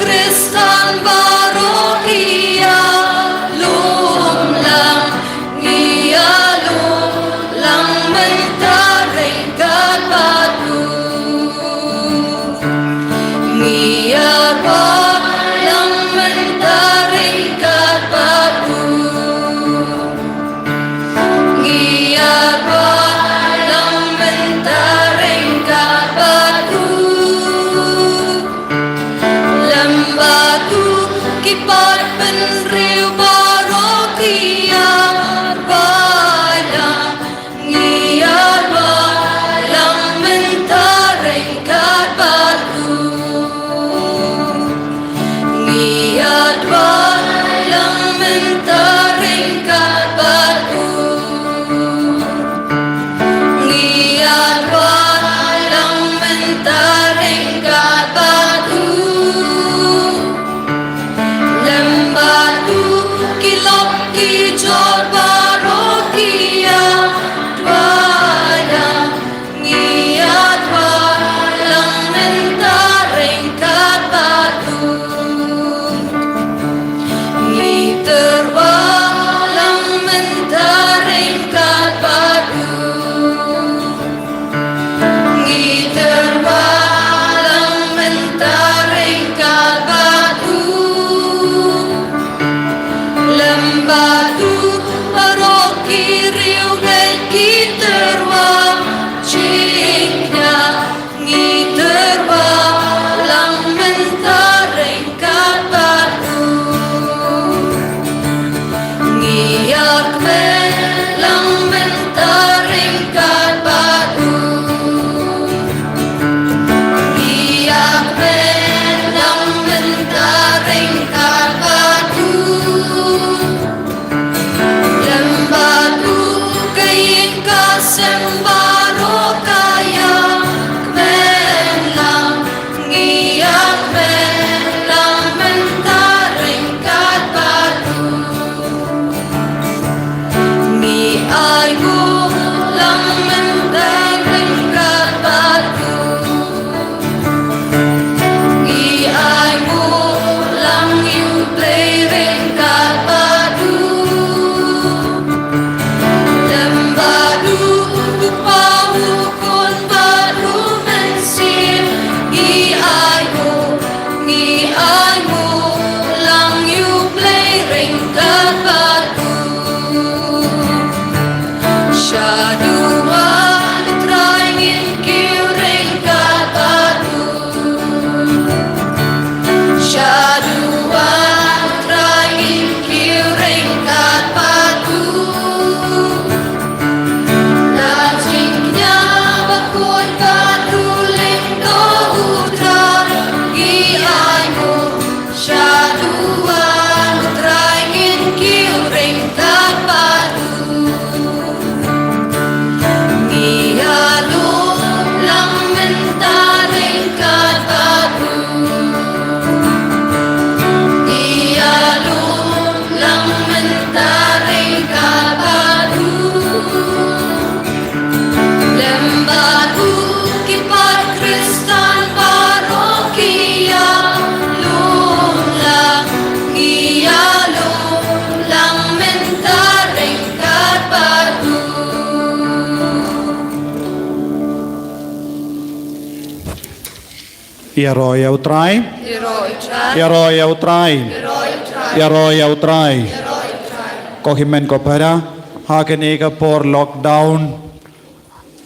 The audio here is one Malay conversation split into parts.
Kristan parokia lum lang ngia lum lang mentaring kat batu ngia lang mentaring kat batu ngia lang mentaring kat batu lembatu kipat penriu parokia bala ngiat balang mentaring kat batu ngiat balang mentaring kat batu ngiat balang mentaring kat batu lembatu kilok kijor parokia dwala ngiat balang mentaring kat batu ngiter balang mentaring kat batu ngiter balang mentaring kat batu lembatu paroki riu gay kiterwa ciknya ngiter balang mentaring kat batu ngiyak belang mentaring kat batu ngiyak belang mentaring kat batu lembatu kayin kasembaro kaya belang ngiyak belang mentaring kat batu ni ayu lang mentaring kat batu ni ayu lang you playing kat batu lembatu upahukun baru mensir ni ayu lang you playing kat batu Syaduan trying kiring kat batu Syaduan trying kiring kat batu Lajingnya bakun katuling dohutra Giayu Syaduan trying kiring kat batu Ngiyalo lang mentaring kat batu Ngiyalo lang mentaring kat batu lembatu kipat Kristan parokia lum lang ngiyalo lang mentaring kat batu Yaroy Autray, Heroitrai Yaroy Autray, Yaroy Autray. Kohimen ko para hakene ka por lockdown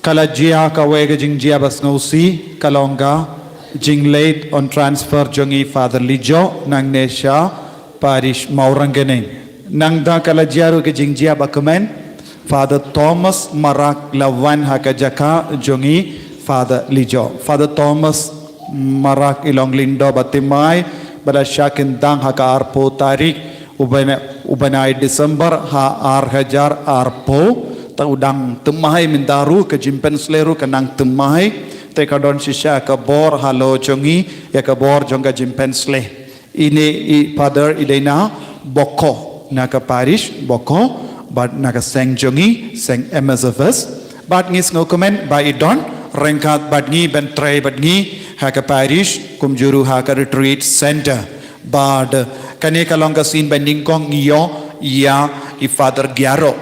kalajia ka wega jingjia bas ngausi kalonga jing late on transfer jongi Father Lijo nang nesha parish maurangene nang da kalajia ru ke jingjia bakamen Father Thomas Marak Lawan hakajaka jongi Father Lijo Father Thomas Marak ilong lindo batimay bala syakin dang haka arpo tarik ubanay December ha hajar arpo ta udang temahay mindaru ke jimpen sleru kanang temahay te kadon sisya ka bor halo jongi ya ka bor jongga jimpen sle ini father idena boko na ka parish boko but na ka seng jongi seng MSFS but ngis ngokomen by idon rengkat badngi ben tray badngi ha ka parish kumjuru ha ka retreat center bad kane kalong ka sin banding kong iyo ya I Father Gyaro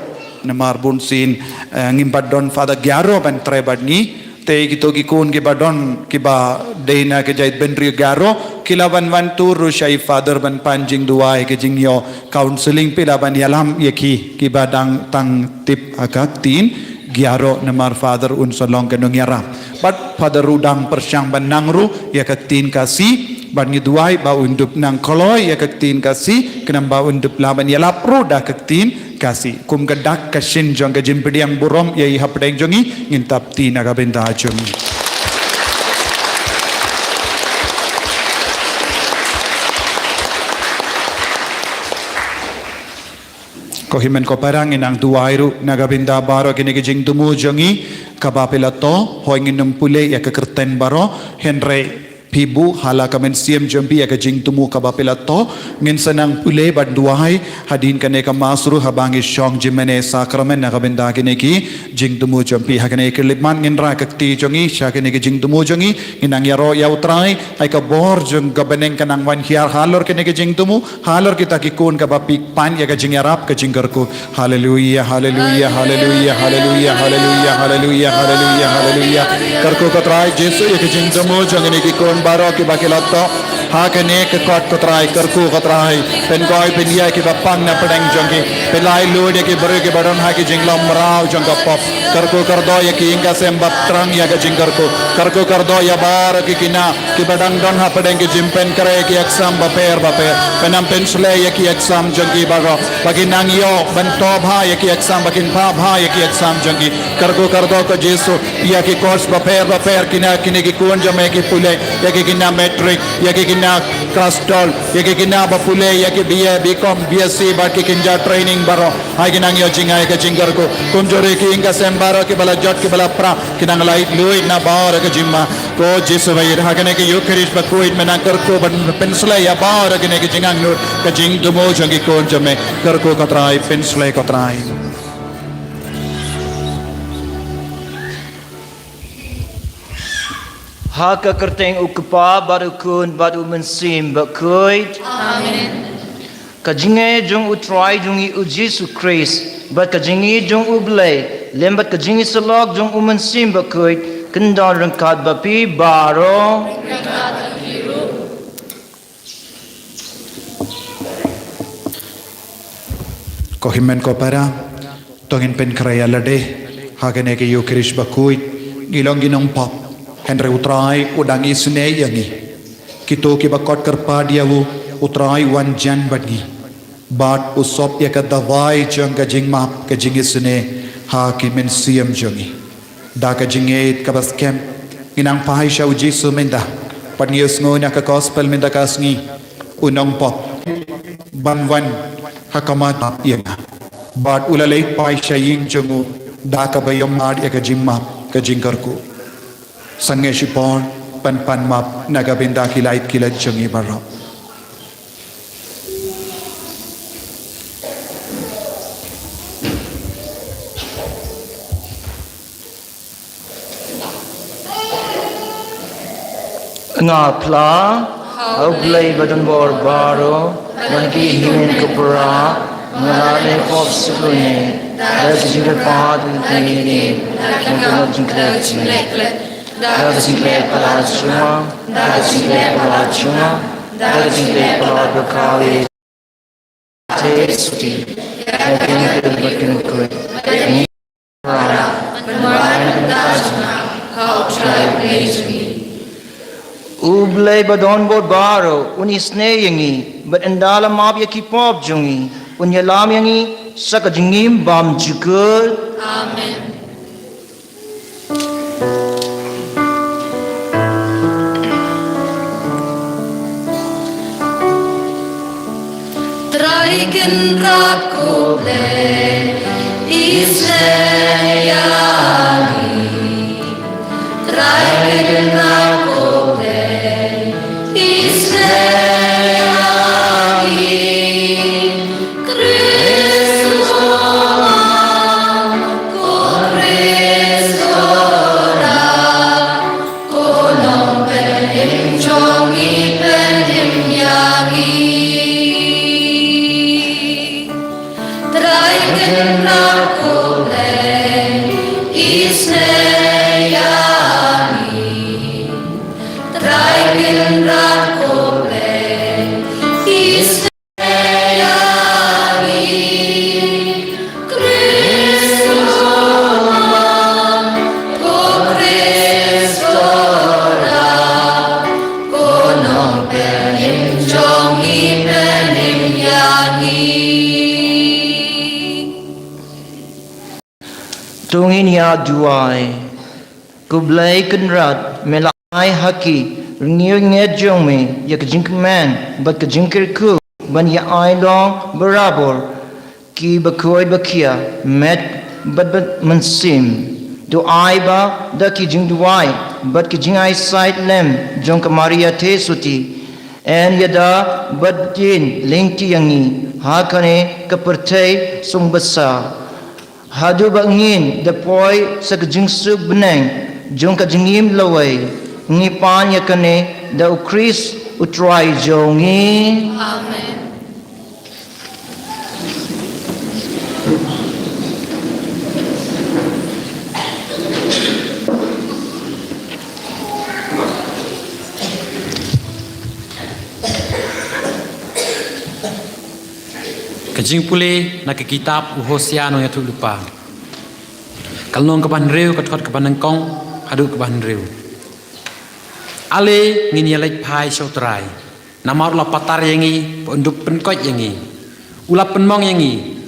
namar bun sin ngimpat don Father Gyaro ban trebad ni te gito gikun ki badon ki ba deina ke jait benri Gyaro kilaban wan turu syai Father ban panjing duai ke jing yo counseling pilaban yalam yaki ki badang tang tip akak tin Gyaro namar Father un solong ke nongyara but Father rudang persyang ban nangru ya kaktin kasih ban ngiduai ba undup nang koloi ya kaktin kasih kenam ba undup laban ya lapro da kaktin kasih kum gadak kasin jong ka jimpidiang burom ya hapdeng jongi ngintap tina ka benda jongi kohimen ko parang inang duairu nagabinda baro kini kijing tumu jongi kabapilato hoingin numpule ya kekerten baro Henry Pibu hala kamen siam jampi ya kajing tumu kabapilato ngin sanang pule banduai hadin kane ka masru habangi shong jimene sakramen na kabenda kine ki jing tumu jampi hakane kelipman ngin ra kakti jongi sha kine ki jing tumu jongi inang yaro yautrai ai ka bor jong gabeneng kanang wan hiar halor kine ki jing tumu halor kita ki kun ka bapik pan ya ka jing yarap ka jing garku haleluya haleluya haleluya haleluya haleluya haleluya haleluya haleluya karku katrai jesu ya ka jing tumu jongi ki kun baro ki bakilato hakane ke kot kotrai karku kotrai pen goi pen ya ki bapang na pedang jongi pelai lude ki baro ki baron ha ki jinglam rao jongga pop karku kardo ya ki inga sembap trang ya ka jingkarku karku kardo ya bar ki kina ki badang don ha pedang ki jimpen kare ki exam baper penam pensle ya ki exam jongi baro bagi nang yo banto bha ya ki exam bakin bha ya ki exam jongi karku kardo ko jesu ya ki course baper kina ki kuon jame ki pule ya ki kina metric ya ki kina crastol ya ki kina bapule ya ki BA BCom BSc ba ki kinja training baro ai kinang yo jingai ka jingar ko kumjore ki inga sembaro ki bala jot ki bala pra kinang light lui na bar ka jimma ko jesu vai ha kane ki yukhrish ba koit menang kar ko ban pensle ya bar kane ki jingang nur ka jing dumo jangi ko jame kar ko katrai pensle katrai Haka kerteng ukpa baru kun baru mensim bakuit. Amen. Kajinge jong utrai jongi u Jesu Christ, bat kajinge jong ublay, lembat kajinge salok jong mensim bakuit, kendal rengkat bapi baro. Kohimen ko para tongin pen kraya lade hagane ke yukrish bakuit gilong ginong pop Henry utrai udang isne yangi kito ki bakot kerpa diawu utrai wan jan badgi bat usop ya ka dawai jang ka jing map ka jing isne ha ki men siam jongi da ka jinget ka bas kem inang pai sha uji sumenda panius ngona ka gospel menda kasngi unong pop banwan hakamat yanga bat ulalay pai sha ying jongu da ka bayom ad ya ka jing map ka jing karku sange shipon pan map nagabinda kilait kilat jongi baro Nga pla aublay badan bor baro bagi himen kupra ngale pop sukune das jingre paad ni ngalo jingre chile da jingre pala chuma da jingre pala bakali testi yakin bakin ko ni How try praise me. Ublay badon bod baro unisne yangi but endala map yaki pop jungi unyalam yangi sakajingim bam jukul. Amen. Traiken rakoble Israeli Traiken rakoble Israeli Christus Christus Kolombe Chong tungin ya duai ku blai kan rat melai haki ringiu nge jong me ya kajing man but kajing ku ban ya ai long berabor ki bakoi bakia met but mensim do ai ba da ki jing duai but ki jing ai side lem jong kamaria te suti en yada but din lingti yangi ha kane kapertai sung basa hadu bangin the poi sa kajing sub beneng jong kajingim lawai ngi pan ya kane da ukris utrai jongi Amen. Kajing pule nak kitab Hosea no ya tu lupa. Kalnong ke ban reu kat ke ban kong adu ke ban reu. Ale ngin ya lek pai sotrai. Namar la patar yangi ponduk penkot yangi. Ulap penmong yangi.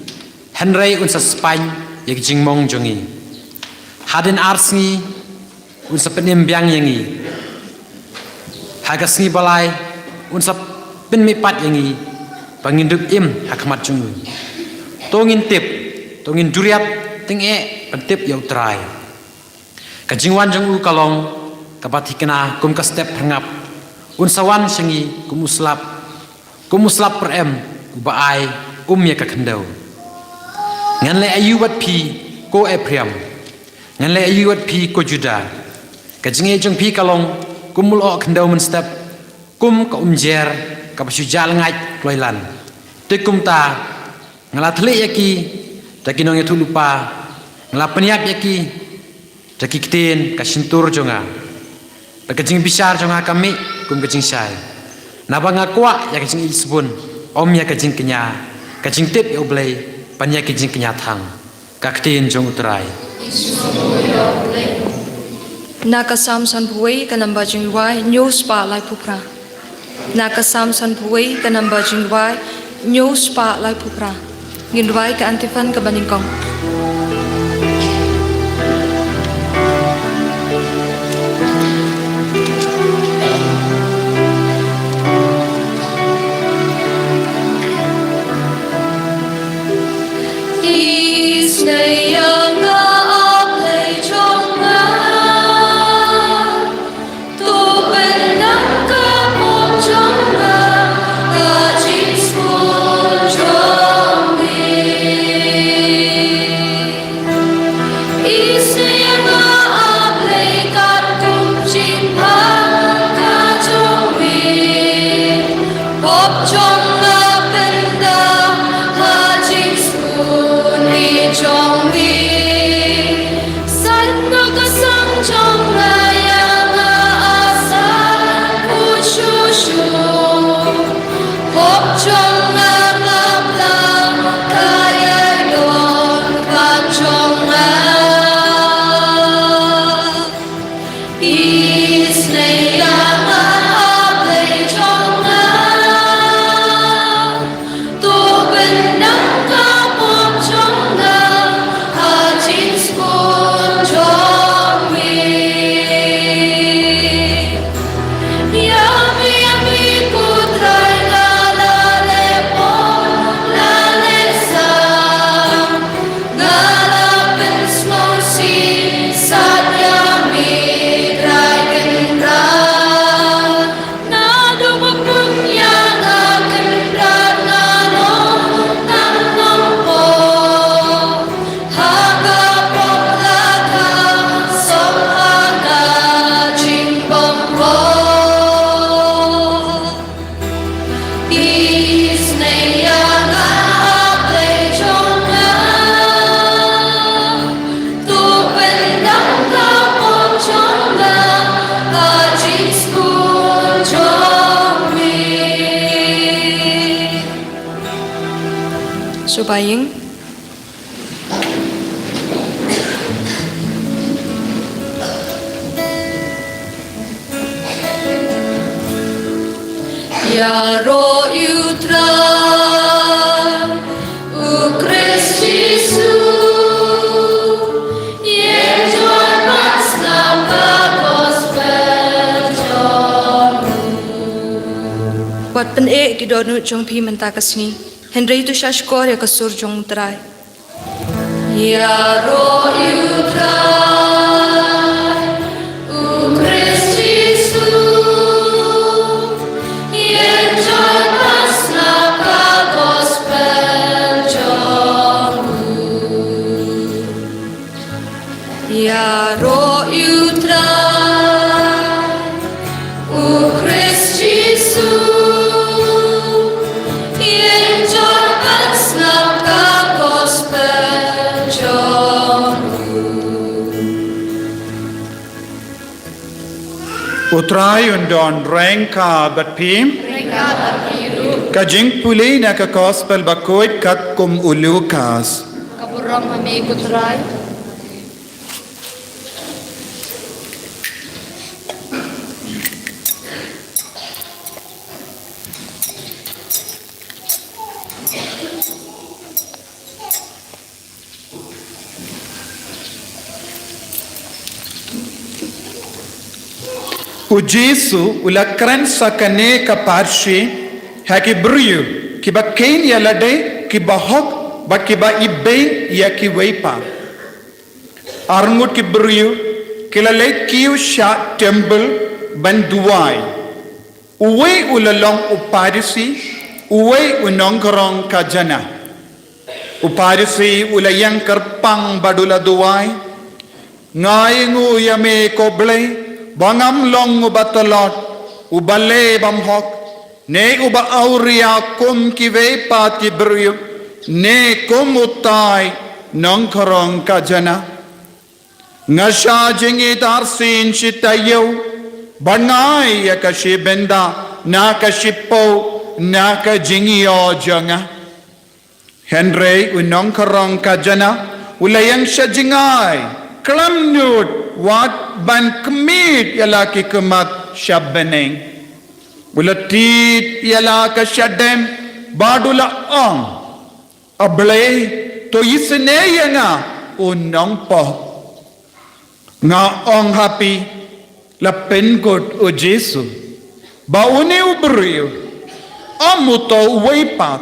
Henry unsa Spain ya jing mong jongi. Haden arsngi unsa penembiang yangi. Hagasngi balai unsa penmipat yangi. Panginduk im hakmat jungu. Tongin tip, tongin duriat, tingge pentip yau trai. Kajingwan jungu kalong, kapati kena kum ka step hangap. Unsawan sengi kumuslap perem kubaai ya kakendau. Ngan le ayu wat pi ko epriam. Ngan le ayu wat pi ko juda. Kajinge jung pi kalong kumul o kendau men step kum ka umjer. Kapasyu jal ngai kloilan tekum ta ngala thli yaki taki nong yatu lupa ngala peniap yaki taki kiten ka sintur jonga kajing bisar jonga kami kum kajing sai naba ngakwa ya kajing isbun om ya kajing kenya kajing tip ya oblei panya kajing kenya thang ka kten jong utrai Nakasam san buai kanamba jingwai news pa lai pupra Nakasam san buai kanamba jingwai news pa lai pupra ngindwai ka antifan ka baningkong Subaying Yaro yutra u Christ Jesus donu jong pi mentakasni. Henry tu shashkor ya kasur jong trai. Ya roh utrai, u Christ Jesus, yen join us na ka gospel jongu. Ya roh utrai, u Christ Jesus, yen join us na ka gospel jongu. Utrai undon rengka bat pim. Ka jing puli na ka gospel bakoit kat kum ulukas. Kaburang kami ikutray. O Jesu ulakran sa kane ka parshi haki bruyu ki ba kain yalade ki ba hok ba ki ba ibe ya ki weipa arngut ki bruyu kilale kiu sha temple ban duai uwe ulalong uparisi uwe unongkorong ka jana uparisi ulayang kerpang badula duai ngai ngu yame koble bangam long ubatalot ubale bamhok ne uba auria kum kive pat kibru ne kum utai nongkorong kajana ngasha jingi darsin shitayo banai yakashibenda nakashipo nakajingio janga Henry unongkorong kajana ulayang shajingai Kelam nut wat ban kemit ialah ki kemat syabeneng. Ulatit ialah ke syadem badula ong. Ablay to yisene nga unong po. Nga ong happy la penkot o Jesu. Bauni ubriyo. Amuto weipat.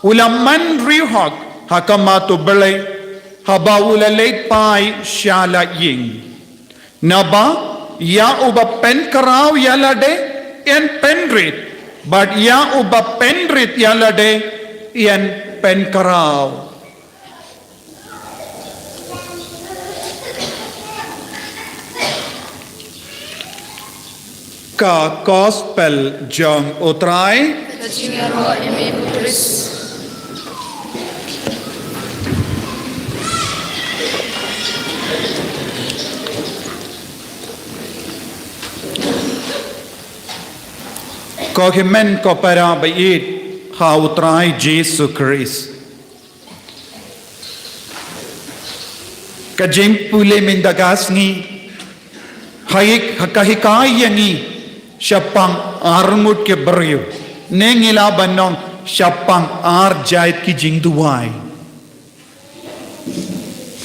Ulaman rihok hakamato belay. Haba ulalay pai syala ying. Naba ya uba pen karaw yalade yan penrit. But ya uba penrit yalade yan pen karaw. Ka gospel jong utray. Kajing roh imi Christ. Kohimen ko para bait ha utray Jesus Christ. Kajing pule mindagas ni hayik hakahikay yangi syapang armut ke beryo nengilaban nong syapang arjait ki jing duway.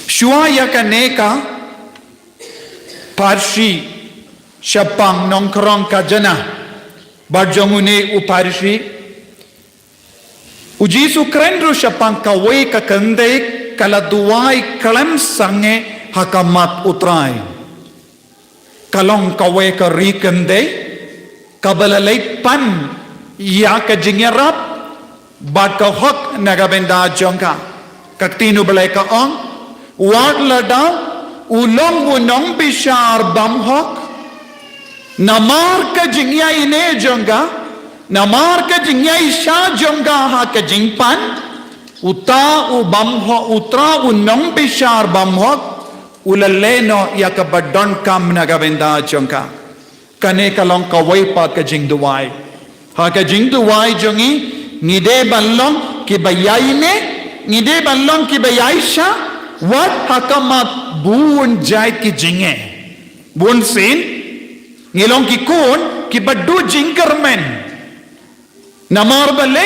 Syuaya kaneka parshi syapang nongkrong kajana Barjongune uparshi Ujisu krendru syapang kawai kakendek kala duai kalam sange hakamat utrai kalong kawai ka rikende kabalalay pan ya ka jingyarap bat ka hok nagabenda jongka kaktino balay ka ong wag lada ulong unong bishar bamhok namar ka jingya ine jongga namar ka jingya isha jongga ha ka jingpan uta u bamho utra unong bishar bamhok ulaleno ya ka badon kam nagabenda jongka kane kalong kawai pa ka jingduwai ha ka jingduwai jongi ngide ballong ki bayai ne ngide ballong ki bayai sha wat hakamat bun jai ki jinge bun sin ngilong ki kun ki badu jingkermen namar bale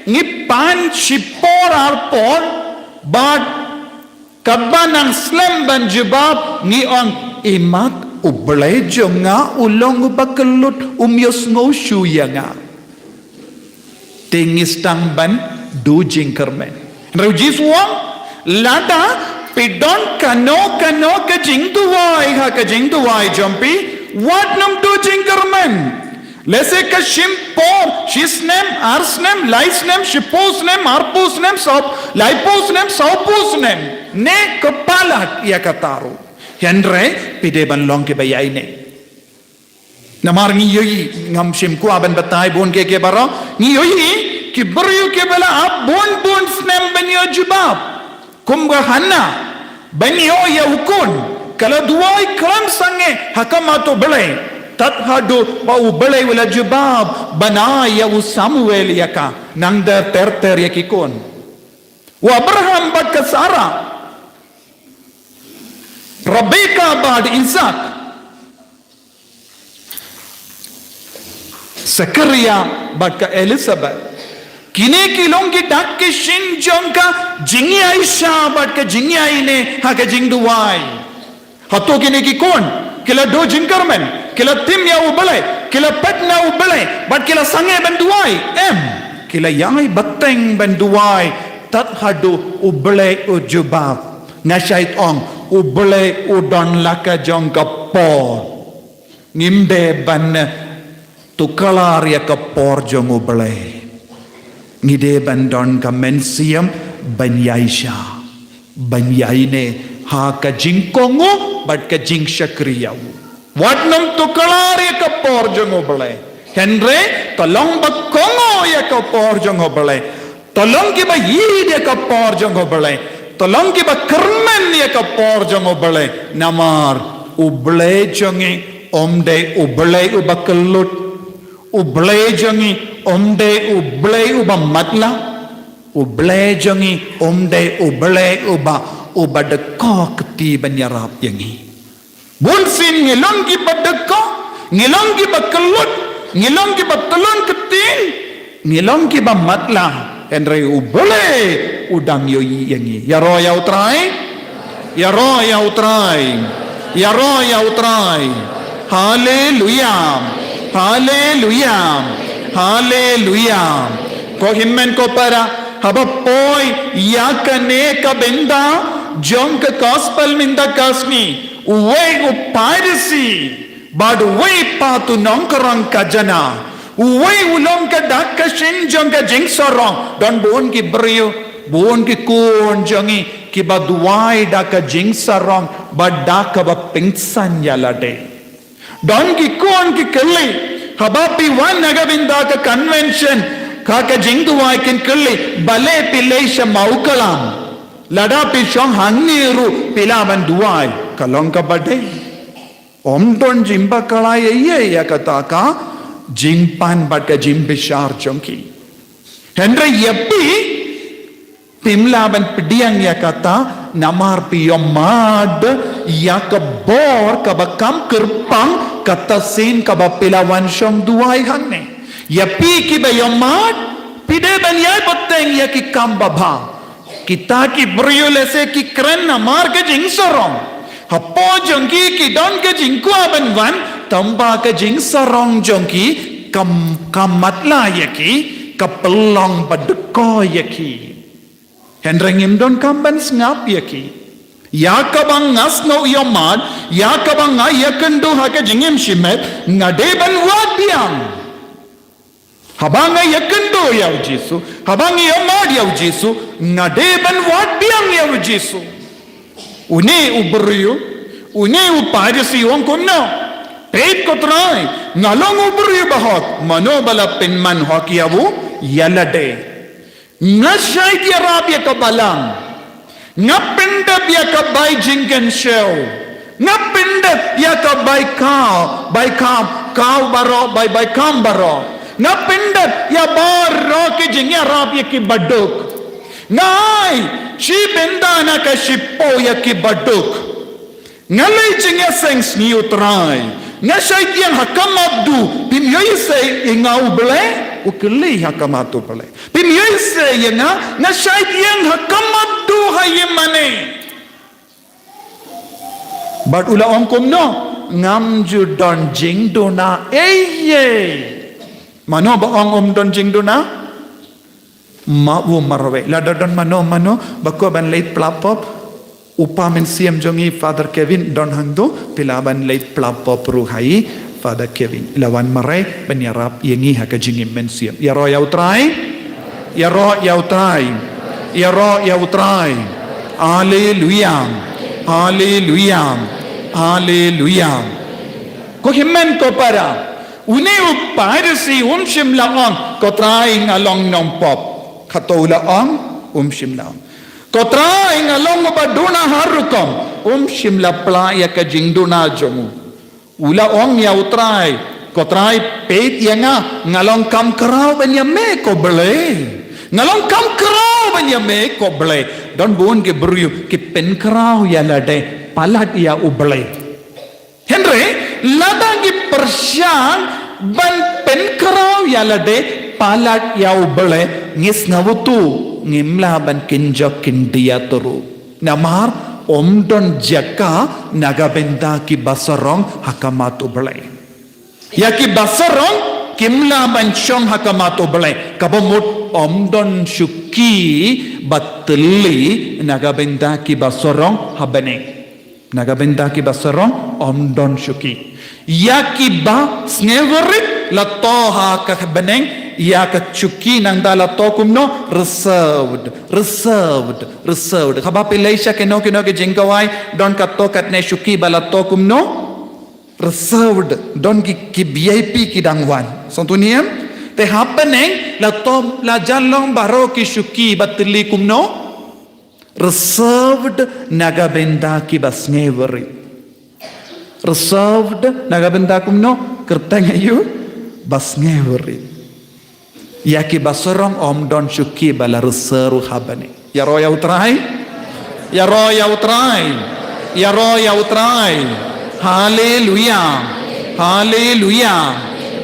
ngi pan shipor arpor bad kabanang slam ban jibab ni on imat ublay jonga ulong bakalut umyos ngo shuya nga tingis tang ban du jingkermen rujis wong lada pidon kano ka jing duwai ha ka jing duwai jompi what num du jingkermen lese ka shimpor shisnem arsnem laisnem shipusnem arpusnem sop laipusnem sopusnem ne kepala ia kataru henre pide ban long ke bayai ne namar ngi yoyi ngam shim ku aban batai bon ke baro ngi yoyi ki brio ke bala ab bon snem ban yo jubab kumga hanna ban yo ya ukun kala duai kram sange hakamato bale tat hadu bau bale wala jubab banaya u samuel yaka nangda ter yakikon wa abraham bad ka sara Rebecca bad Isaac Zakaria bad ka Elizabeth kine kilong ki dak ke shin jong ka jingi Aisha bad ka jingi aine ha ka jing duwai hato kine ki kon kila do jingkarmen kila tim ya ubale kila pet na ubale bad kila sange ben duwai kila yai bateng ben duwai tat hadu ubale ujubab ngashait ong ubale udon laka jong kapor ngimde ban tukalar ya kapor jong ubale ngide ban don ka mensiam ban yaisha ban yaine ha ka jingkongo bad ka jing shakriyaw watnam tukalar ya kapor jong ubale henre tolong bakongo ya kapor jong ubale tolong ki ba yid ya kapor jong ubale tolong ki ba kermen ya kapor jong ubale namar ubale jongi omde ubale ubakelut ubale jongi omde ubale ubamatla ubale jongi omde ubale ubadeko keti banyarap yangi bunsin ngilong ki badeko ngilong ki bakelut ngilong ki batelon keting ngilong ki bamatla Henry ubole udang yoyi yangi yaro ya utrai yaro ya utrai yaro ya utrai hallelujah hallelujah hallelujah ko himmen ko para haba poi yakane ka benda jong ka gospel minda kasni uwe upairisi bad uwe patu nongkarang kajana uwe ulong ka dakka shin jong ka jing sorong don bon ki brio bon ki kon jongi ki baduai dakka jing sorong bad dakka ba pingsan yalade don ki kon ki kelli habapi wan nagabinda ka convention ka jing duai kin kelli bale pilesha maukalam lada pi shong hangiru pilaban duai kalong ka bade om don jimba kala ye ya kata ka jingpan bad ka jim bishar chonki henry yepi pimlaban pediang ya kata namar piyomad ya ka bor ka bakam kerpang kata sin ka pilawan shong duai hangne yepi ki bayomad pide ban yai poteng ya ki kambaba kita ki briole se ki kren namar ka jing sorong hapo jongki ki don ka jing kwa ban wan tamba ka jing sarong jongki kamatla yaki kapelong badeko yaki henrengim don kamban ngap yaki yakabang ngas no yomad yakabang yakendo ha ka jingim shimet ngade ban wadiang habanga yakendo yaw jisu habang yomad yaw jisu ngade ban wadiang yaw jisu une ubriyo une uparisi wong kunno pet kotrai ngalong ubri bahot manobala pinman hokiyabu yalade nashai ki arabia kabalang ngapinda biya kabay jingen show ngapinda biya kabay kaw baro by kam baro ngapinda ya baro ki jingi arabia ki baduk ngai chi benda na ka shippo ya ki baduk ngalay jingi sengs ni utrai nga shaidian hakam abdu pim yoise ingau bele ukli hakam atu bele pim yoise nga shaidian hakam abdu hayimane but ula ongkom no ngam ju don jing dona eye mano ba ong don jing dona Mawu marwe. Lada don mano bako ban late plapop. Upa men siam jongi Father Kevin don hangdo pilaban late plapop ruhai Father Kevin. Lawan marai benyarap yengi haka jingim men siam. Ya ro ya utrai. Ya ro ya utrai. Ya ro ya utrai. Hallelujah. Hallelujah. Hallelujah. Ko himmen ko para. Uni upairasi shim laong ko trying along nong pop. Kataula ong shim laong. Ko trying along baduna harukom shim la playa ka jingduna jomu. Ula ong ya utrai. Ko try peit yanga ngalong kam krau ben ya me ko bele. Ngalong kam krau ben ya me ko bele. Don buon ke bru ke pen krau ya lade palat ya uble. Henry ladangi persyang ban pen krau ya lade palat ya uble ngis ngawutu ngimla ban kinjok kindia turu. Namar omdon jaka nagabenda ki basarong hakamat uble. Ya ki basarong kimla ban syong hakamat uble. Kabomut omdon syuki bateli nagabenda ki basarong habane. Nagabenda ki basarong omdon syuki. Ya ki ba sneverit la toha ka beneng ya ka chuki nang dala to kumno reserved. Kaba pilaisha keno ke jingkawai don ka to kat ne syuki bala to kumno reserved don ki VIP ki dangwan. Sontuniem te happening la to la jalong baro ki syuki batli kumno reserved nagabenda ki basneveri. Reserved nagabenda kumno kerteng ayu basneveri. Ya ki basorong omdon syuki bala reserve habane. Ya ro ya utrai. Ya ro ya utrai. Ya ro ya utrai. Hallelujah. Hallelujah.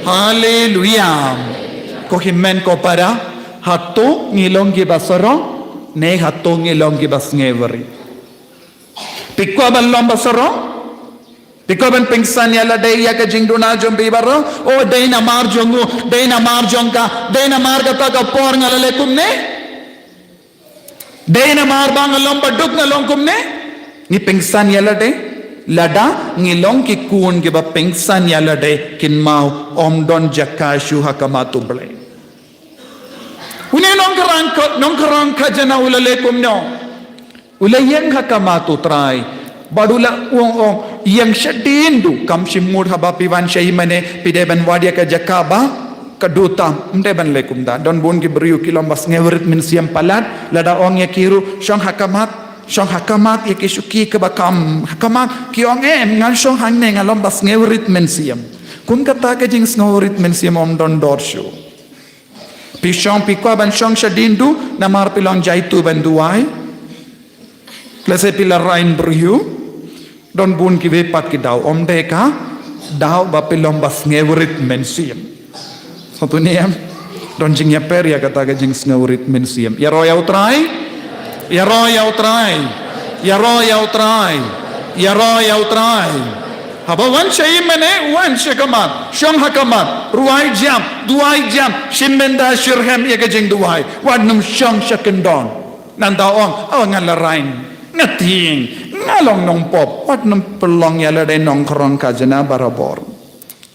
Hallelujah. Ko himmen ko para hatu ngilong ki basorong ne hatu ngilong ki basngeveri. Pikwa balom basorong Piko ben pingsan ya la day ya ka jingduna jom bibaro o day na mar jongu day na mar jongka day na mar gata ka por ngalale kumne day na mar bang alom baduk ngalong kumne ni pingsan ya la day lada ngilong ki kun ki ba pingsan ya la day kin mau omdon jakashu hakamatu ble une nong karang ka jana ulale kumno ulayeng hakamatu try badula uong yang syadindu kam simur haba piwan syai mane pideban wadia ka jakaba kaduta mdeban lekum da don bon ki beriu kilombas ngewerit min siam palat lada ong ya kiru syong hakamat ya kisuki ke bakam hakamat ki ong ngal syong hangne ngalombas ngewerit min siam kun kata ka jing ngewerit min siam om don dorshu pisong pikwa ban syong syadindu namar pilong jaitu banduai klase pilar rain beriu don bun ki vepat ki daw om deka daw ba pilom bas ngewerit mensiam satu niam don jing ya per ya kata ka jing ngewerit mensiam ya ro ya utrai ya ro ya utrai ya ro ya utrai ya ro ya utrai haba wan shay mane wan shakamat shong hakamat ruai jam duai jam shimmenda shirhem ya ka jing duai wadnum shong shakendon nanda ong ngal rain ngating ngalong nong pop wat nong pelong ya lade nong kerong kajana barabor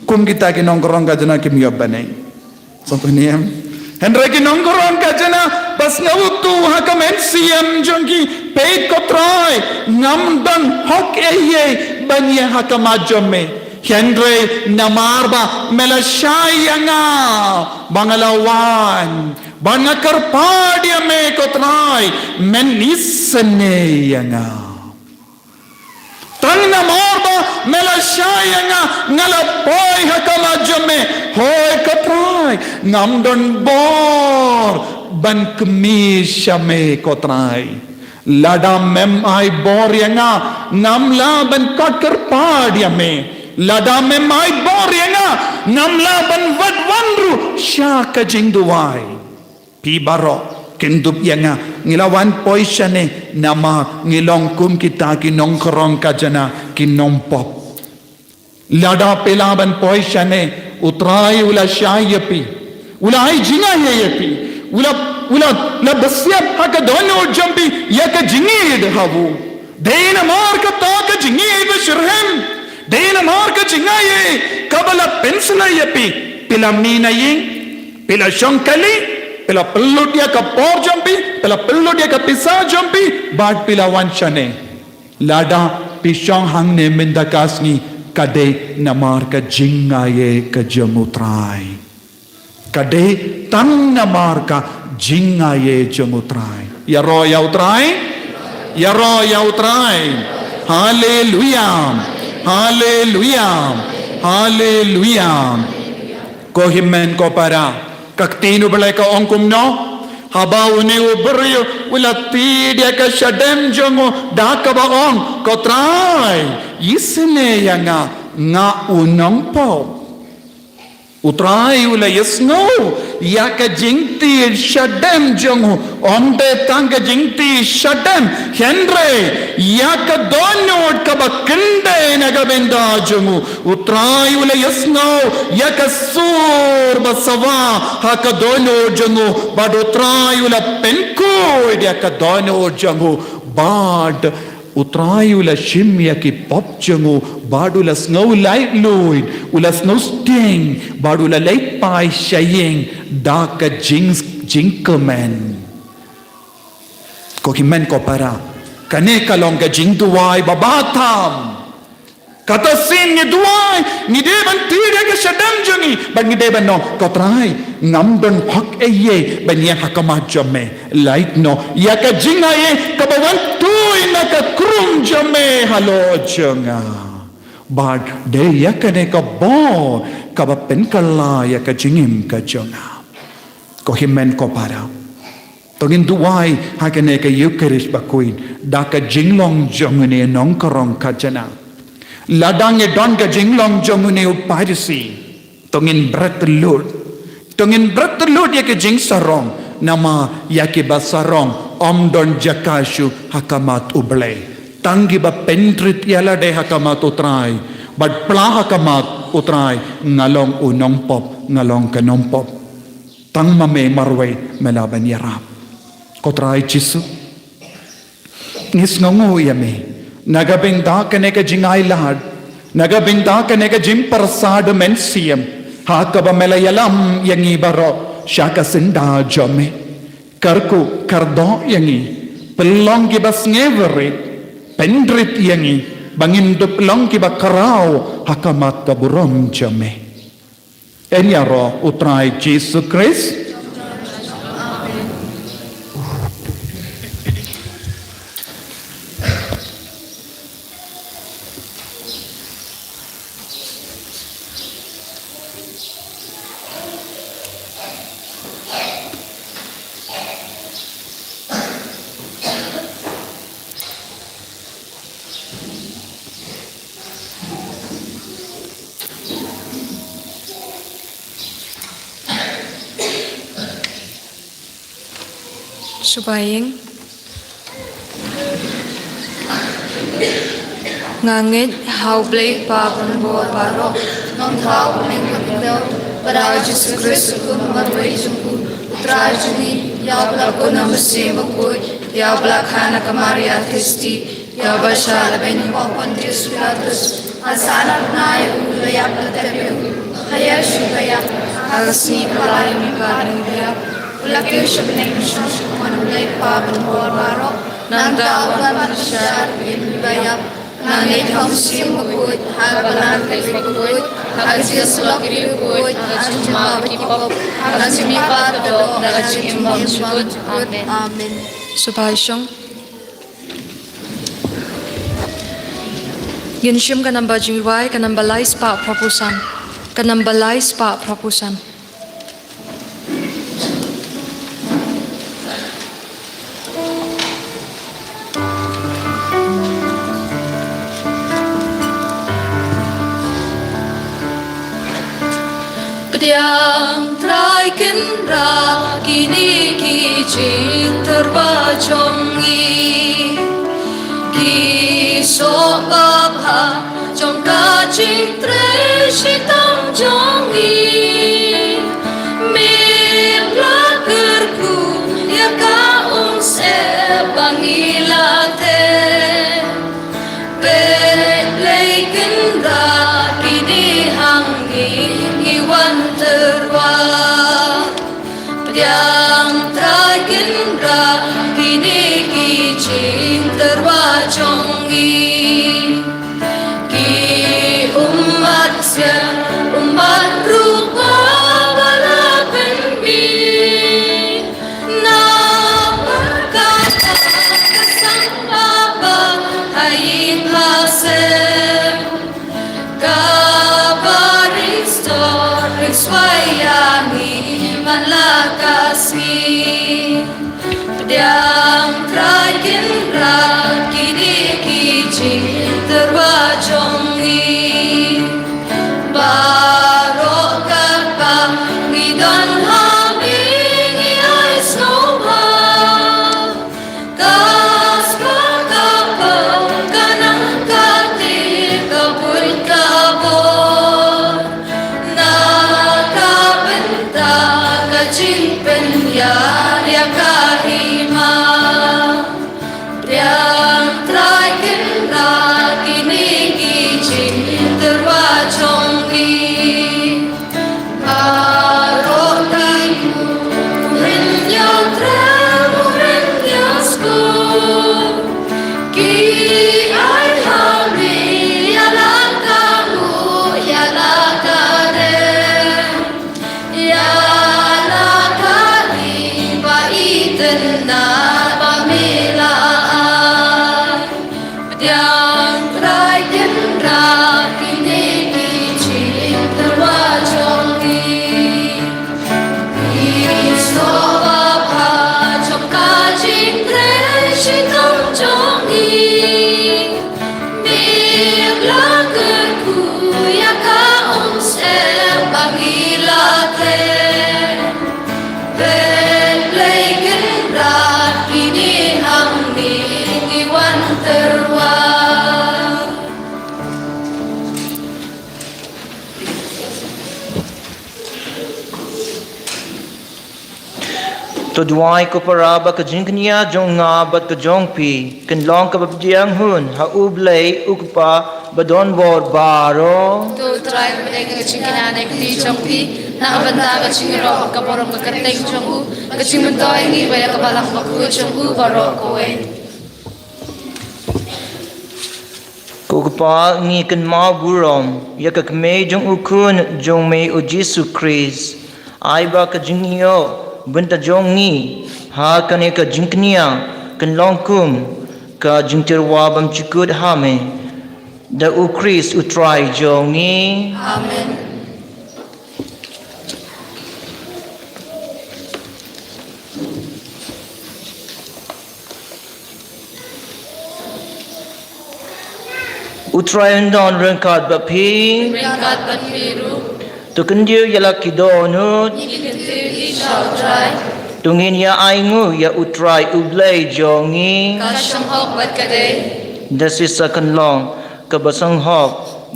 kum kita ki nong kerong kajana kim yobane satu niam hendra ki nong kerong kajana bas ngautu hakamen siam jongki peit kotrai ngamdan hok eye banya hakamajome hendra namarba melashayanga bangalawan banakar padia me kotrai menisene yanga tangna morba melashayanga ngalapoy hakamajame hoy kotrai ngamdon bor ban kemishame kotrai lada mem ai bor yanga ngamla ban kakar padia me lada mem ai bor yanga ngamla ban wadwanru syaka jingduai pibaro kendup yanga ngilawan poisane nama ngilong kum kita kinong kerong kajana kinom pop lada pelaban poisane utrai ula syayapi ulai jinga yayapi ula besiap haka dono jampi ya ka jingid havu dena mar ka ta ka jingid shirhem dena mar ka jingaye kabala pensla yapi pila mina ying pila shankali pila pellu dia ka por jampi pila pellu dia ka pisa jampi bad pila wanchane lada pisang hang ne mendakasni kade namar ka jingaye ka jamutrai kade tang namar ka jingaye jamutrai ya ro ya utrai ya ro ya utrai hallelujah hallelujah hallelujah ko himen ko para kaktinu balai ka ongkum no habau ne ubrio wala tidia ka shadem jongo dakaba ong ko trai isne yanga nga unong po utrai ula yesno ya ka jingti shadem jongo onde tanga jingti shadem henre ya ka donot ka bakende naga benda jongo utrai ula yesno ya ka sur basawa ha ka donot jongo bad utrai ula penko ya ka donot jongo bad utrai ula shimya ki pop jongo badula snow light loid ula snow sting badula light pai shaying dark jinkaman ko himen ko para kane kalong ka jingduai babatam kata sin ni duai ni deban tire ka shadam jongi ban ni deban no ko trai ngambon hak eye ban ya hakama jame light no ya ka jingaye ka bawan tu na ka krum jame halo jonga bad de yakane ka bo ka ba pen kala ya ka jingim ka jonga ko himen ko para tongin duai hakane ka eucharist ba kuin da ka jinglong jongune nong karong ka jana ladang e don ka jinglong jongune uparisi tongin brat lud ya ka jing sarong nama ya ke basarong om don jakashu hakamat uble tangi ba pentrit yala de hakamat utrai bad pla hakamat utrai ngalong unong pop ngalong kanong pop tang mame marwe melaban yarap kotrai jisu ngis ngongo yame nagabing da kane ka jingai lahad nagabing da kane ka jim persad men siem hakaba melayalam yangi baro shaka sinda jame karku kardo yangi pelong ki bas ngeverit pendrit yangi bangin do pelong ki bakarao hakamat kaburom jame enyaro utrai Jesus Christ Subaying ngangit hauble papan bo paro non thao ning kadel para Jesus Christ ko marway jungku tragedy yabla ko namse bakoi yabla khana kamaria thisti yabla shala ben papan Jesus Pilatus asana nai ulo yabla tebe khaya shubaya asni palai mi parang dia ulakyo shabneng shashman ulay papan bo paro nanda ulan shar ibaya Nangit hamsim bakut, habalan kali bakut, hagzias lokri bakut, hajma bakipop, hagzimi pado, hagzimi mamshut. Amen. Subayong Ginshim kanamba jingwai kanamba lais pa propusan kanamba lais pa propusan Yang traiken ra kini ki cinterba chongi ki so baba chong ka cintre shitam chongi me plaker ku ilate Belaken ra kini hangi iwan terwa Yang tragen ra kini kicing terwa chongi Ki umat sia umat rupa balapan bi Na berkata kesang baba hai pasem Kabaring story swayani malakasi Pedang tragen ra kini kicing terwajongi Barokah pangidon haming iay snowba Kas pagkapag kanang katil kabul kabor Nakabenta kajing penyar ya kahima Yang tragen ra kini kicing terwajongi Barokahmu Murinnya tremu murinnya skor Ki ay hamri yalah kamu yalah karen Yalah kari baiten na pamilaan Pedang tragen ra kini kicing terwajongi Isoba pajok kajing treshitong jongi Mirlang kerku ya kaum sebangilate Belaken ra kini hamni iwan terwa To duai ko paraba ka jingknya jong nga bat ka jong pi kan long ka babjiang hun ha ublay ukpa badon bor baro Tu try mereka kecing kena naik di jompi, nak benda kecing roh kaporong keketing jompu, kecing benda ini banyak kebalang baku jompu baru kowe. ko pa ngi kan ma burom ya ka kme jong ukun jong me o Jesus Christ ai ba ka jingyo benta jong ngi ha kan ka jingknya kan long kum ka jingterwa bam chikut ha me da u Christ u try jong ngi Amen. u try don rengkat ba pi Ringkat berbiru, to kan dia yala kidonut ikintir di shau try, tungin ya aingu ya u try u blay jong ngi kasyang hok bat kadai, Dasi sa kanlong kabasang hok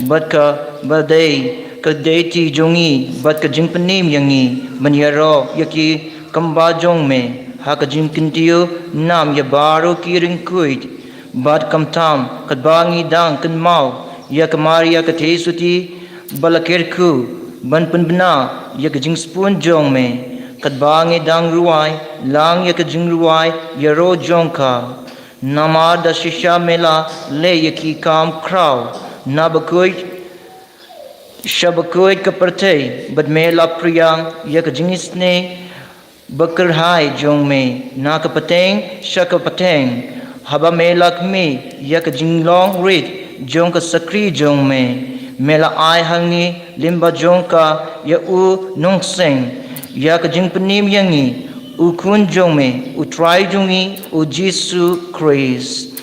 bat ka baday ka deiti jongi bat ka jingpanim yangi manyaro yaki kamba jong me ha ka jingkintiyo nam ya baro kiring kuit bat kamtam kadbangi dang kanmau ya kamaria ka tesuti balakirku ban punbna ya ka jingspun jong me kadbangi dang ruai lang ya ka jingruai yaro jongka Namar da shisha mela le yaki kam kraw nabakoi shabakoi kaparte bad mela priyang yak jingisne bakar hai jong me nakapateng shakapateng haba mela kmi yak jinglong rit jong ka sakri jong me mela ai hangi limba jong ka ya u nongseng yak jingpanim yangi ukun jong me utrai jongi u Jesus Christ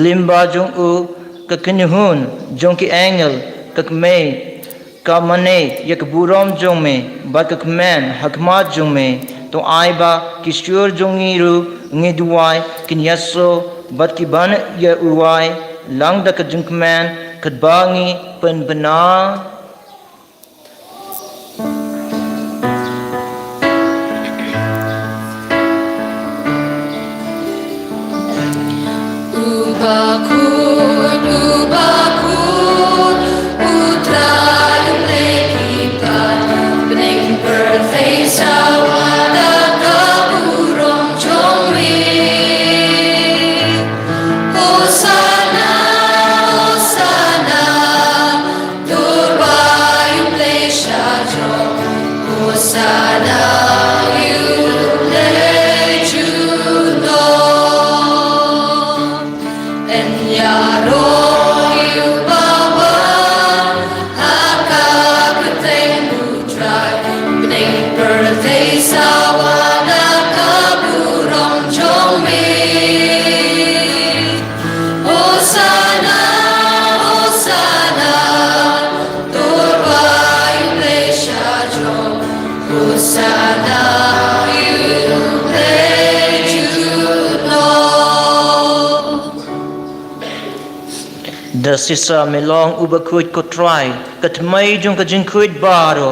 limba jong u kakenhun jong ki angel kakme kamane yak burom jong me bakakman hakmat jong me to aiba kishur jongi ru ngeduai kinyaso bat ki ban ya uwai lang da kajungman kadbangi penbena da sisa melong ubakuit ko try kat mai jong ka jingkuit baro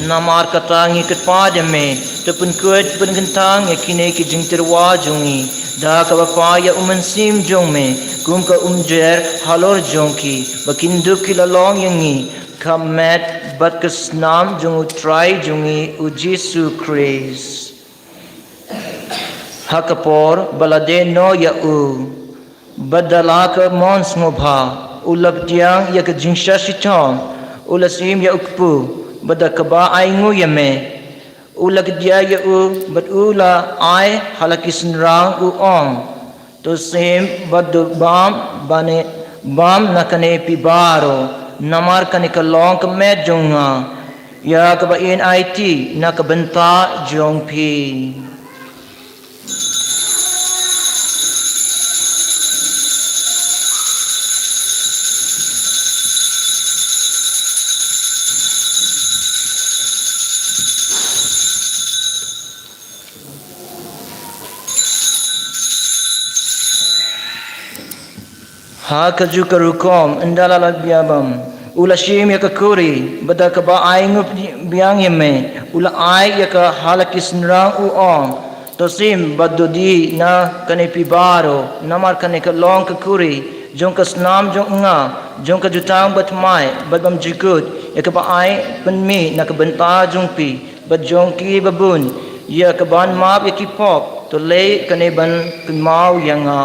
namar katangi kat padame tepun kuit pun gentang yakine ki jingterwa jongi da ka bapaya umansim jong me kum ka umjer halor jongki bakindu ki lalong yangi kamet bat kesnam jong try jongi u Jesu Christ hakapor balade no ya u badala ka mons ngobha ulab tiang ya ka jingsha sitong ulasim ya ukpu bada kaba aingu yame ulag dia ya u bad ula ai halakisn rang u ong to sim badu bam bane bam nakane pibaro namar kane kalong ka medjonga ya ka ba in it nakabenta jongpi ha kaju karukom indala labiabam ula shim ya kakuri bada ka ba aingu biang yeme ula ai ya ka halakis nrang u ong to sim badodi na kane pibaro namar kane ka long kakuri jong ka snam jong nga jong ka jutang batmai badam jikut ya ka ba ai penmi na ka benta jong pi bad jong ki babun ya ka ban map ya ki pop to le kane ban kmau yanga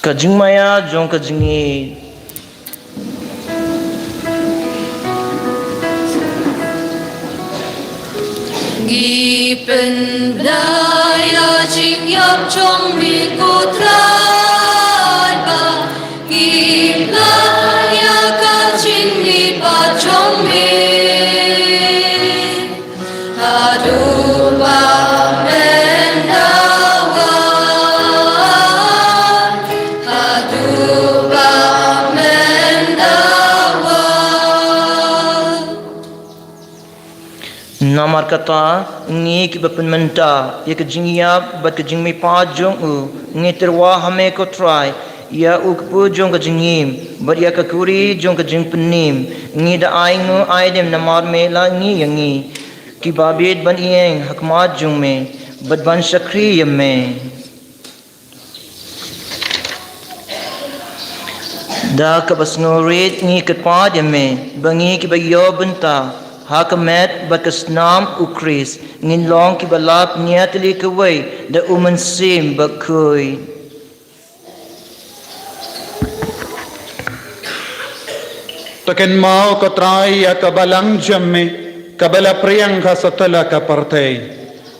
kajing maya jong kajingi Gi pen dai la jing yap chong mi ko trai ba gi la ya ka jing mi pa chong mi adu ba men da wa adu ba men da wa namar kata ngi ki bapen menta ya ke jingia bat ke jingmi pa jong u ngi terwa hame ko try ya u ku jong ke jingim bat ya ka kuri jong ke jing penim ngi da ai ngu ai dem namar me la ngi yangi ki babit ban ieng hakmat jong me bat ban shakri yame da ka basnorit ngi kat pa yame bangi ki bayo benta hakamet bakasnam ukris ngin long ki balap niatli kawai da umansim bakui Takin mau ko try ya kabalang jamme kabala priyang ka satala ka partay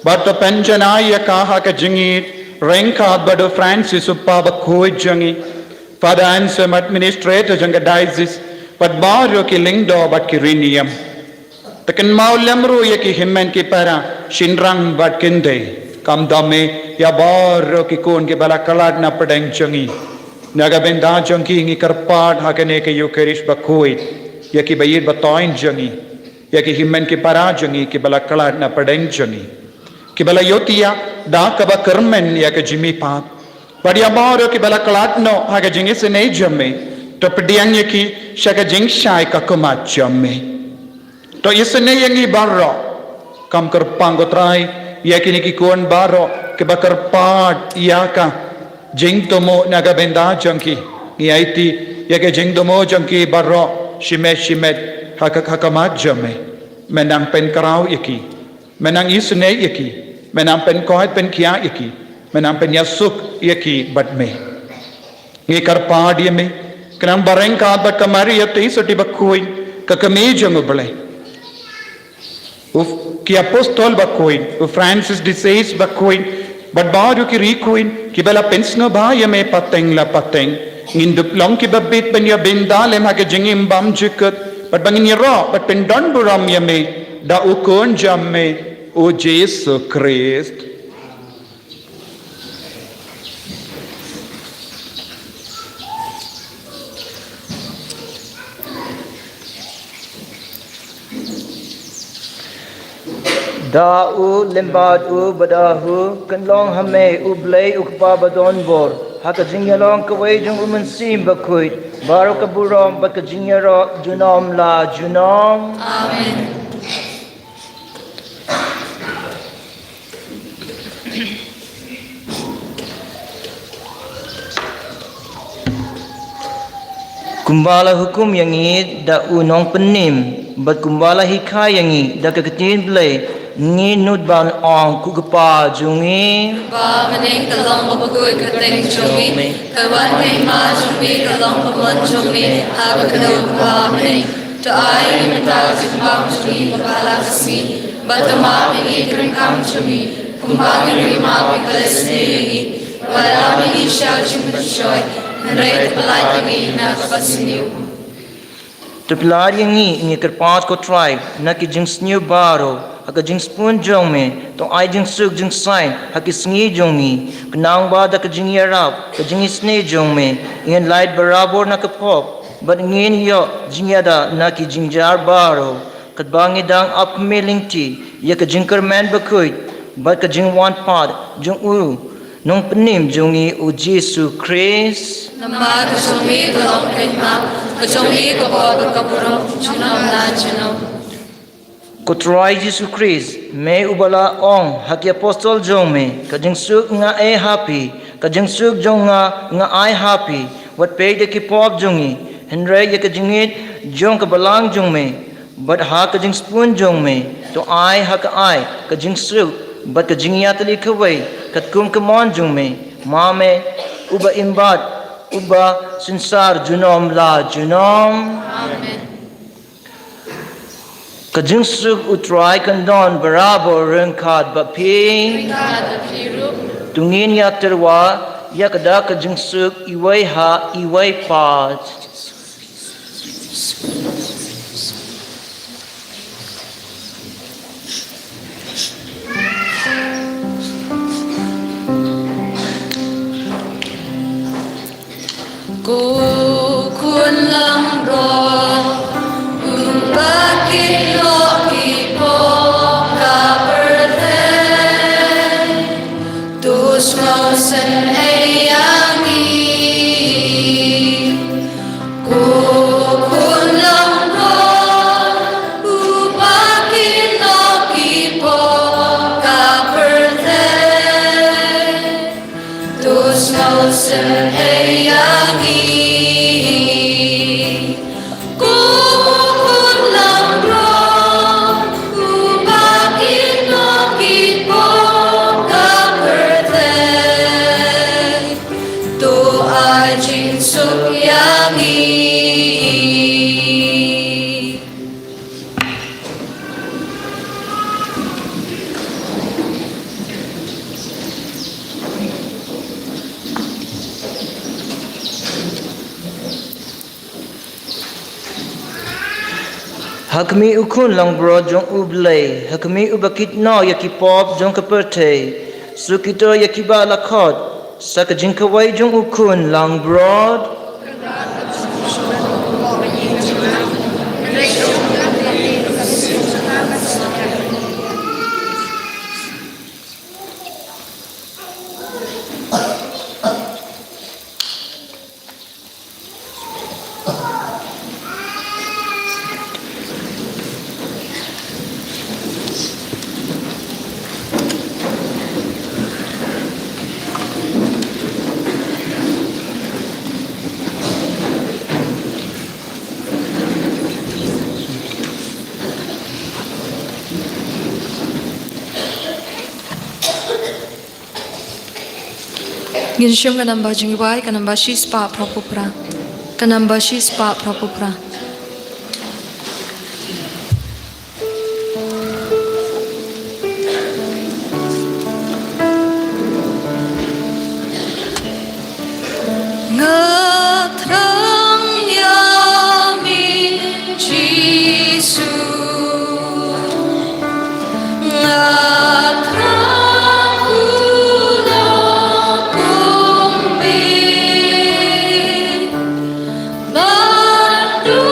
but the penjana ya ka ha ka jingit renka bado Francis uppa bakoi jangi Father Ansem administrator janga diocese but baro ki lingdo but ki rinium Takin mau lemru ya ki himmen ki para shinrang bat kinde kam dame ya baro ki kun ki bala kalad na padang jangi naga benda jangi ngi karpad hakane ke yukerish bakoi ya ki bayid batoin jangi ya ki himmen ki para jangi ki bala kalad na padang jangi ki bala yotia da ka ba karmen ya ka jimi pat padia baro ki bala kalad no ha ka jingi se nei jamme to pediang ya ki shaka jing shai ka kumat jamme to isne yangi barro kam kar pangotrai yakini ki kon barro ke bakar pat yaka jing tomo naga benda jangki yaiti yake jing tomo jangki barro shimet hakamat jame menang pen karau yaki menang isne yaki menang pen koit pen kia yaki menang pen yasuk yaki batme ngi kar pad yame kram bareng ka bat kamari yati soti bakui kakame jangu bale ki apostol bakoin Francis de Sales bakoin but baru ki rekoin ki bala pensno ba ya me pateng la pateng ngin dup long ki babit ban ya benda lem ha ke jingim bam jikat but bangin ya ro but pendon buram ya me da ukon jamme o Jesus Christ Da'u lembadu badahu kanlong hame ublay ukpa badon bor haka jingyalong kaway jung umansim bakuit baro kaburom baka jingyaro junom la junom. Amen. Kumbala hukum yangi da unong penim bat kumbala hikay yangi da kakatin blay ngi nudban ong kugapa jungi Ba maning kalong babagoy kateng chumi, kawan may ma chumi kalong babon chumi, haba kadaw ba maning, to ay imatag simbang chumi mabala kasi, batama mingi kring chumi, kumbagin rima pikalas niyi, wala mingi siya chumutsyoy, nanray tapalay kami na kapasiniw. Teplar yangi ngi kerpas ko tribe na ki jing snew baro haka jing spoon jong me to ai jing suk jing sign haki sngi jongi knang ba da ka jing yarap ka jing sne jong me in light barabor na ka pop but ngin yo jing yada na ki jing jar baro kat bangi dang up mailing ti ya ka jing kerman bakuit but ka jing one pod jong u nong penim jongi u Jesu Christ Nama kusumi kalong kanya, kusumi kapag kapurong chunam na chunam. Kutrai Jesu Christ, may ubala ong haki apostol jong me, kajing suk nga ay happy, kajing suk jong nga ay happy, wat pay de kipop jongi, henry ya kajingit jong kabalang jong me, but ha kajing spoon jong me, to ay haka ay, kajing suk, but kajing yatali kaway, kat kum kamon jong me, mame, uba imbat, uba sinsar junom la junom. Amen. Kajing suk utray kandon barabo rengkad bapi Kada piru, tungin ya terwa ya kada kajing suk iway ha iway pat kukun lang ro, bakit loki po kaperde, tus mausen ayangi, kukun lang ro, bakit loki po kaperde, tus mausen ayangi. Hakmi ukun lang bro jong ublay hakmi ubakit no yakipop jong kaperte sukito yakiba lakot sakajing kaway jong ukun lang bro Ginsyong kanamba jingiway kanamba shispa propupra. Kanamba shispa propupra. Ngatrang yamin Jisu ngatrang ulo kumbi bantu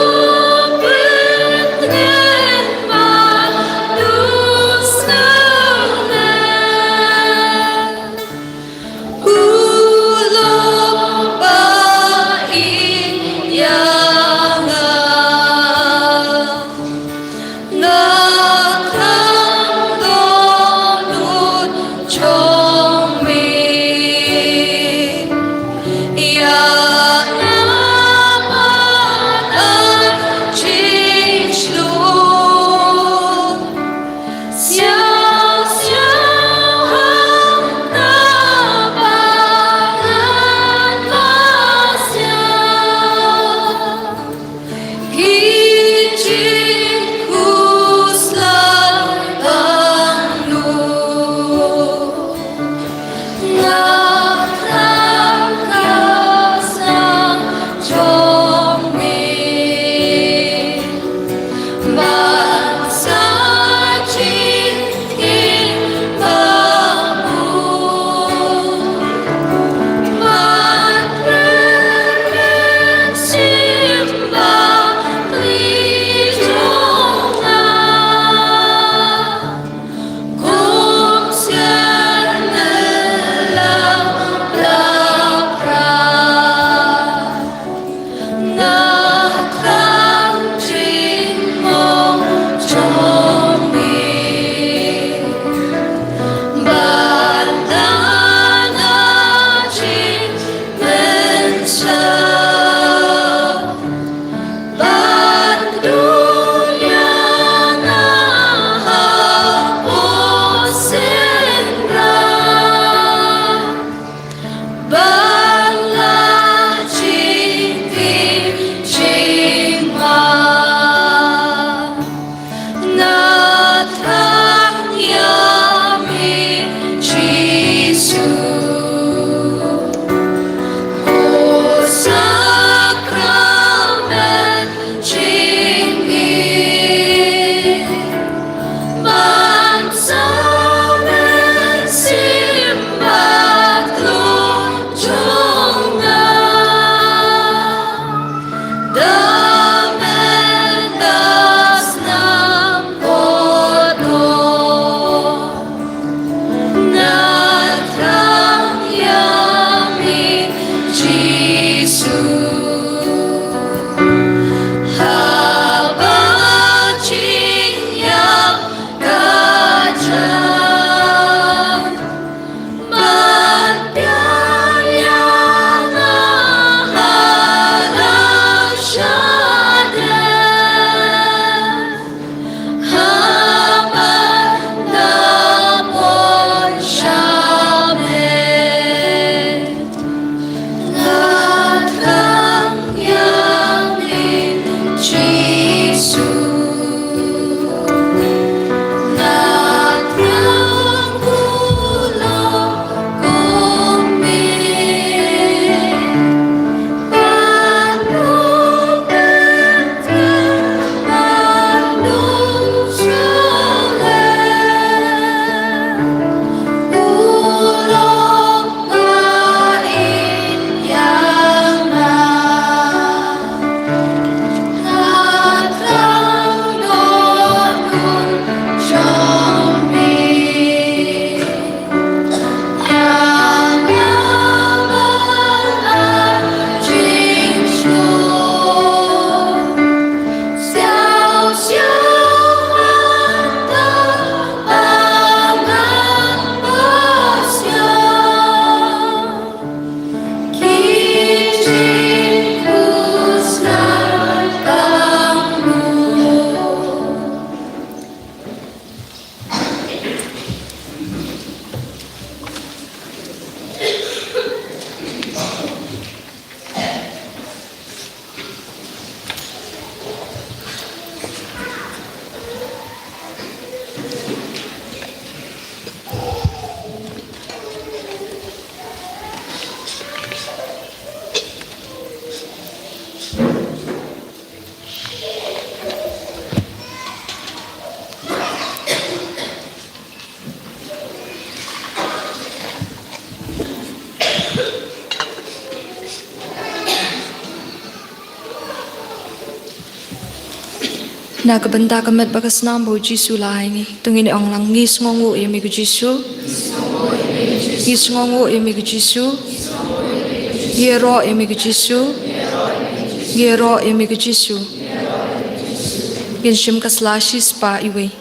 Nakabanta kamet bagas nambo Jisu laingi. Tungin ang lang ngis ngongo yami ko Jisu. Ngis ngongo yami ko Jisu. Yero yami ko Jisu. Yero yami ko Jisu. Ginshim kaslashi spa iwe.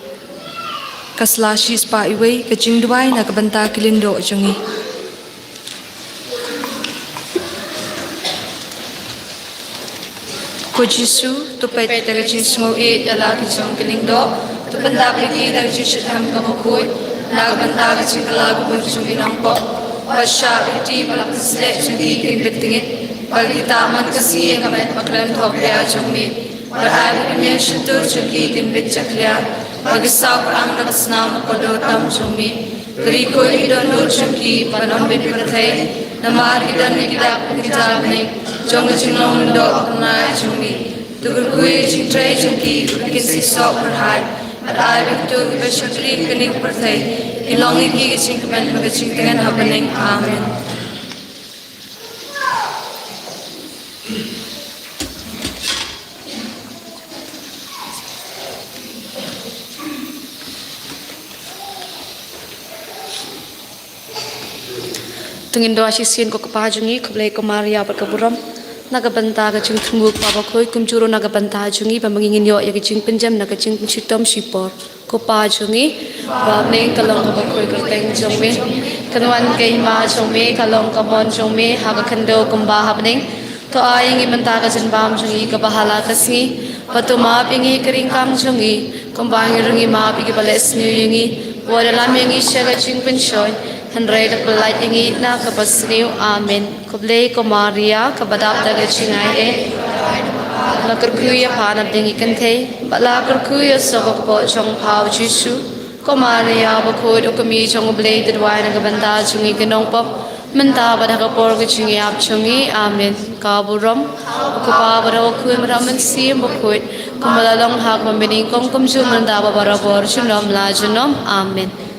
Kaslashi spa iwe kajing duway nakabanta kilindo jungi. Ko Jisu tupay taga jinsmo e dala kijong kilindo tupanda kiki taga jisham kamukoy nagbanda kijing kalago mo jung inangpo wasya iti malakasle jungi kinbitingit pagkitaman kasi ang kamet maklan hokya jungi Berhari punya syutur jungi kinbit jaklia magisaw ang nakasnam kodotam jungi Keriko idon jungi panon bipratay namar idon ikidak kitab ni Jong jinglong do na jungi tugur kui jing tray jungi kin si sok berhai at ai betul besyakri kening pertai ilong iki jing kemen magajing dengan hapening amen Tungin doa sisin ko kapajungi kablay ko Maria berkaburam nagabanta ka jing tunggu pabakoy kumjuro nagabanta jungi pamangingin yo ya jing penjam naga jing sitom sipor ko pajungi babning kalong kabakoy kerteng jongme kanwan kay ma jongme kalong kamon jongme haga kando kumba hapning to aying ibanta ka bam jungi kabahala kasi patuma pingi keringkang jungi kumbangi rungi ma pigi bales nyuyingi wala laming isya ka jing pensyoy Henry the polite ingi na kapasniu amen kublay ko Maria kabadap daga chingai nakarkuya panap dingi kante bala karkuya sabak po chong pau Jisu ko Maria bakod o kami chong ublay dadway nagabanda chungi ganong pop menta badakapor ka chingi ap chungi amen kaburam kupabara o kuy maraman siyam bakod kumalalong hak mamining kong kumsum manda babarabor chunom la chunom amen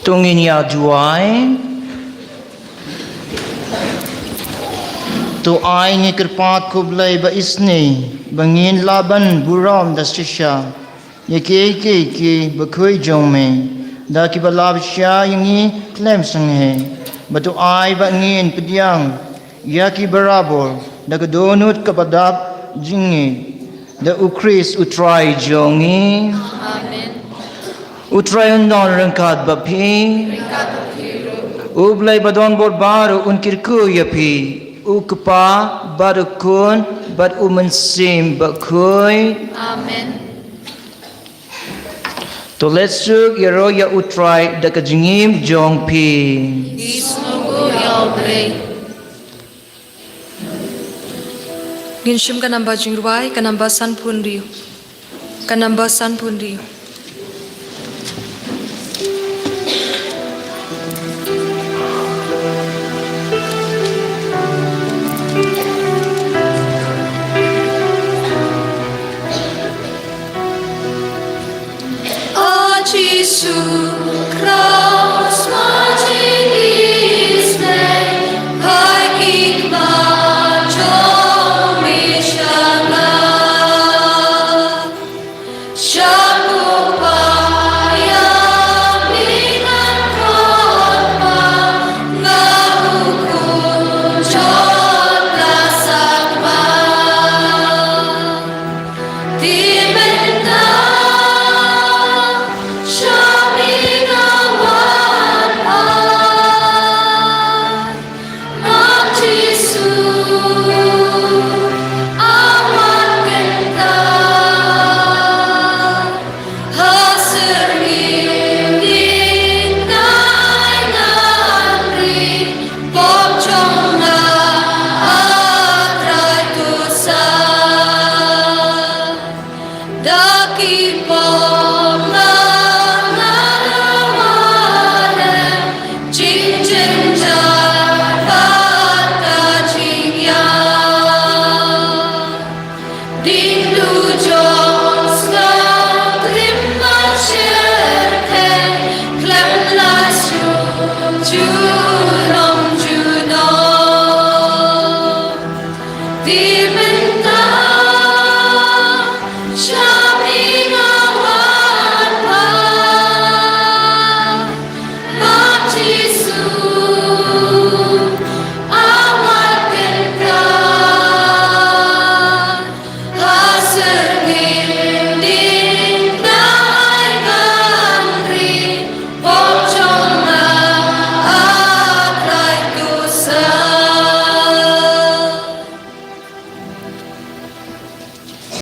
tungin ya juai to ai ni kerpat kublai ba isni bangin laban buram da shisha ye ke bakoi jong me da ki balab sha yingi klem sang he batu ai ba ngin pediang ya ki barabor da donut kapadap jingi da ukris utrai jongi Amen. utrai non rangkat ba pi ublai badon bor baru unkirku ya pi ukpa badukun bad umensim bakui Amen. to letsuk yaro ya utrai da kajingim jong pi Isnugu Yahweh. Ginshim ka namba jingruai ka namba san punriu. Ka namba san punriu. Jesus Christ, marching His name, high King Majo Mishana, Shakupaya Minan Kotma, Nahukun Jodla Sakma, Dimenda. Ding